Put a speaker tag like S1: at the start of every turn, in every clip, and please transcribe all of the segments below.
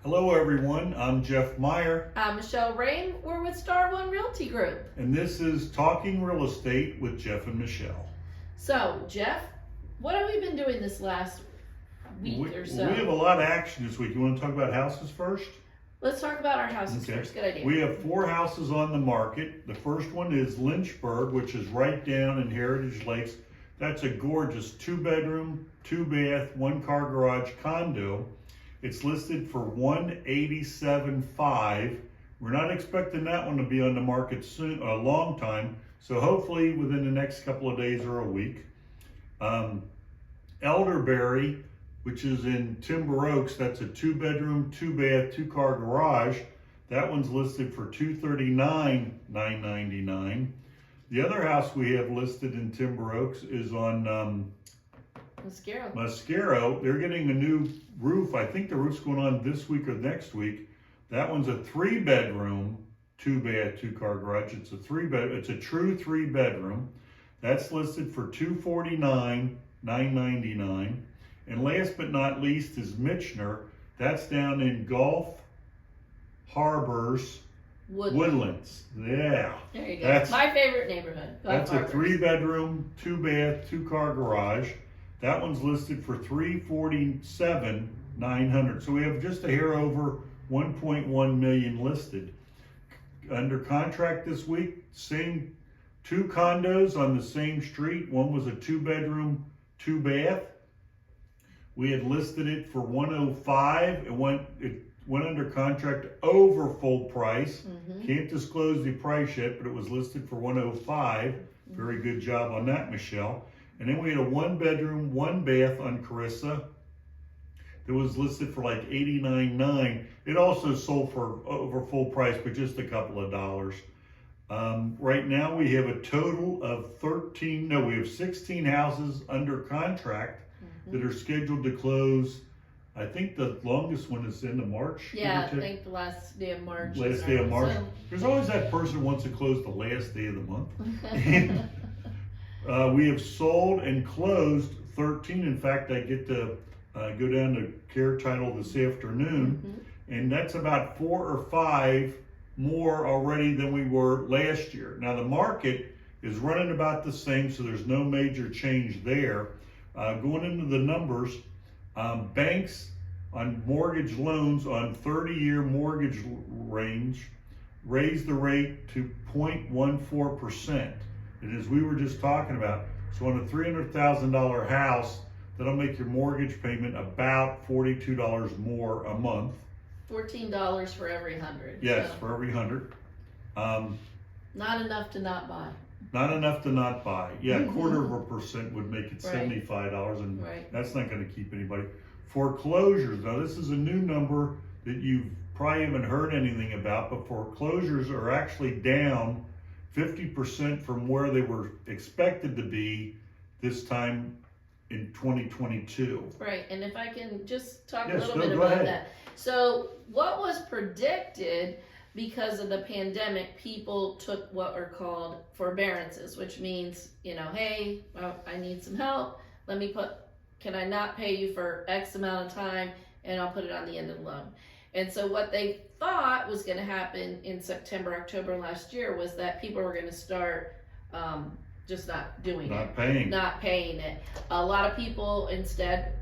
S1: Hello everyone, I'm Jeff Meyer.
S2: I'm Michelle Rain. We're with Star One Realty Group.
S1: And this is Talking Real Estate with Jeff and Michelle.
S2: So, Jeff, what have we been doing this last week or so?
S1: We have a lot of action this week. You want to talk about houses first?
S2: Let's talk about our houses first. Good idea.
S1: We have 4 houses on the market. The first one is Lynchburg, which is right down in Heritage Lakes. That's a gorgeous 2-bedroom, 2-bath, 1-car garage condo. It's listed for $187,500. We're not expecting that one to be on the market soon, a long time. So hopefully within the next couple of days or a week. Elderberry, which is in Timber Oaks, that's a 2-bedroom, 2-bath, 2-car garage. That one's listed for $239,999. The other house we have listed in Timber Oaks is on Mascaro. They're getting a new roof. I think the roof's going on this week or next week. That one's a 3-bedroom, 2-bath, 2-car garage. It's a it's a true 3-bedroom. That's listed for $249,999. And last but not least is Michener. That's down in Gulf Harbors, Woodlands. Yeah.
S2: There you go. That's my favorite neighborhood.
S1: That's a 3-bedroom, 2-bath, 2-car garage. That one's listed for $347,900. So we have just a hair over 1.1 million listed. Under contract this week, same 2 condos on the same street. One was a 2-bedroom, 2-bath. We had listed it for $105,000. It went under contract over full price. Can't disclose the price yet, but it was listed for $105,000. Very good job on that, Michelle. And then we had a 1-bedroom, 1-bath on Carissa that was listed for like $89,900. It also sold for over full price, but just a couple of dollars. Right now we have a total of 16 houses under contract that are scheduled to close. I think the longest one is end of March.
S2: Yeah, I think the last day of March.
S1: Last day of March. So. There's always that person who wants to close the last day of the month. We have sold and closed 13. In fact, I get to go down to Care Title this afternoon, and that's about 4 or 5 more already than we were last year. Now the market is running about the same, so there's no major change there. Going into the numbers, banks on mortgage loans on 30-year mortgage range raised the rate to 0.14%. And as we were just talking about, so on a $300,000 house, that'll make your mortgage payment about $42 more a month.
S2: $14 for every 100.
S1: Yes, so. For every 100.
S2: Not enough to not buy.
S1: Not enough to not buy. Yeah, 1/4% would make it $75, and that's not going to keep anybody. Foreclosures, now this is a new number that you probably haven't heard anything about, but foreclosures are actually down 50% from where they were expected to be this time in 2022.
S2: Right, and if I can just talk a little bit about that. So what was predicted because of the pandemic, people took what are called forbearances, which means, hey, I need some help. Can I not pay you for X amount of time, and I'll put it on the end of the loan. And so what they thought was going to happen in September, October last year was that people were going to start just not doing it. Not paying it. A lot of people instead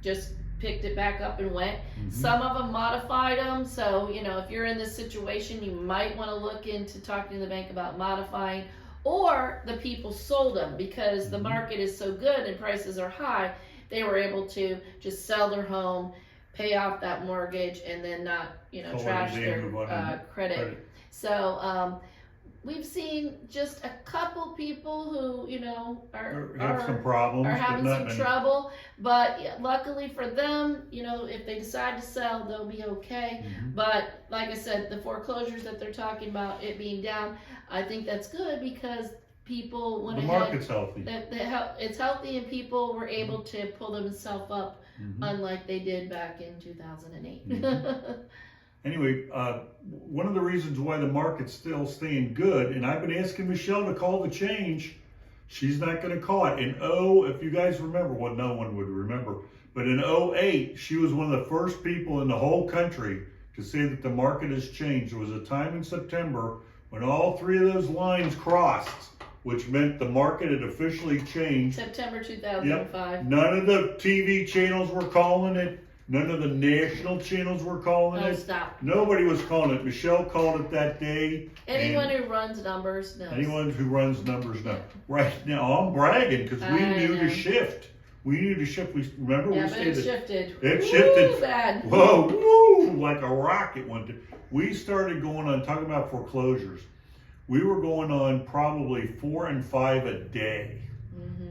S2: just picked it back up and went. Some of them modified them. So, if you're in this situation, you might want to look into talking to the bank about modifying, or the people sold them because the market is so good and prices are high. They were able to just sell their home, pay off that mortgage, and then not, trash their credit. So, we've seen just a couple people who, are having some trouble, but luckily for them, if they decide to sell, they'll be okay. But like I said, the foreclosures that they're talking about, it being down, I think that's good because people went ahead.
S1: The market's healthy.
S2: It's healthy, and people were able to pull themselves up, unlike they did back in 2008.
S1: Anyway, one of the reasons why the market's still staying good, and I've been asking Michelle to call the change She's not going to call it. If you guys remember, well, no one would remember, but in '08, she was one of the first people in the whole country to say that the market has changed. There was a time in September when all three of those lines crossed, which meant the market had officially changed.
S2: September 2005.
S1: Yep. None of the TV channels were calling it. None of the national channels were calling it.
S2: Stop.
S1: Nobody was calling it. Michelle called it that day.
S2: Anyone who runs numbers knows.
S1: Anyone who runs numbers knows. Right now, I'm bragging because we knew to shift. We knew to shift. We remember we
S2: but it shifted.
S1: It shifted.
S2: Bad.
S1: Whoa, woo, like a rocket went. We started going on, talking about foreclosures. We were going on probably 4 and 5 a day.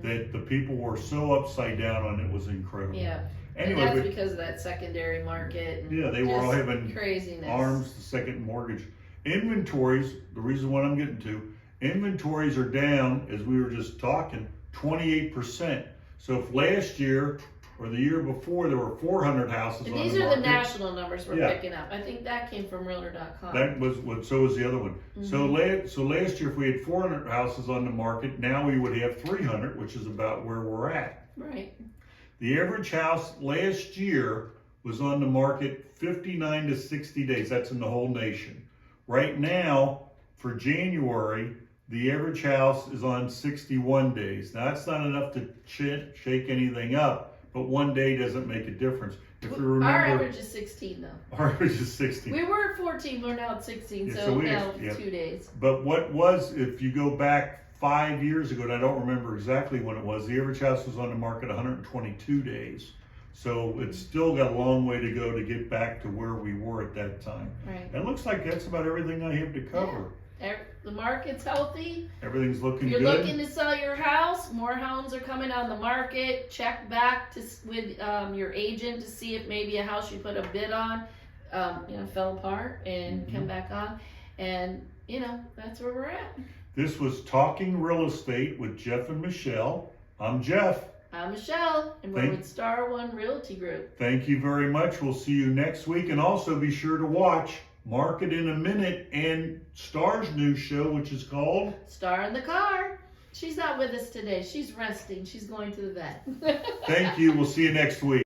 S1: That the people were so upside down on it was incredible.
S2: Yeah.
S1: Anyway,
S2: and that's because of that secondary market. And
S1: yeah, they were all having
S2: craziness.
S1: Arms, the second mortgage. Inventories, the reason what I'm getting to, inventories are down, as we were just talking, 28%. So if last year or the year before there were 400 houses on the market.
S2: These are the national numbers we're picking up. I think that came from Realtor.com.
S1: That was what. So was the other one. So last year, if we had 400 houses on the market, now we would have 300, which is about where we're at.
S2: Right.
S1: The average house last year was on the market 59 to 60 days. That's in the whole nation. Right now, for January, the average house is on 61 days. Now, that's not enough to shake anything up, but one day doesn't make a difference. If you remember,
S2: our average is 16, though.
S1: Our average is 16.
S2: We were at 14, we're now at 16,
S1: Yeah,
S2: so now 2 days.
S1: But what was, if you go back 5 years ago, and I don't remember exactly when it was, the average house was on the market 122 days. So it's still got a long way to go to get back to where we were at that time.
S2: Right.
S1: It looks like that's about everything I have to cover.
S2: Yeah. The market's healthy.
S1: Everything's looking
S2: good.
S1: You're
S2: looking to sell your house. More homes are coming on the market. Check back with your agent to see if maybe a house you put a bid on, fell apart and come back on. And that's where we're at.
S1: This was Talking Real Estate with Jeff and Michelle. I'm Jeff.
S2: I'm Michelle, and we're with Star One Realty Group.
S1: Thank you very much. We'll see you next week, and also be sure to watch Market in a Minute and Star's new show, which is called
S2: Star in the Car. She's not with us today. She's resting. She's going to the vet.
S1: Thank you. We'll see you next week.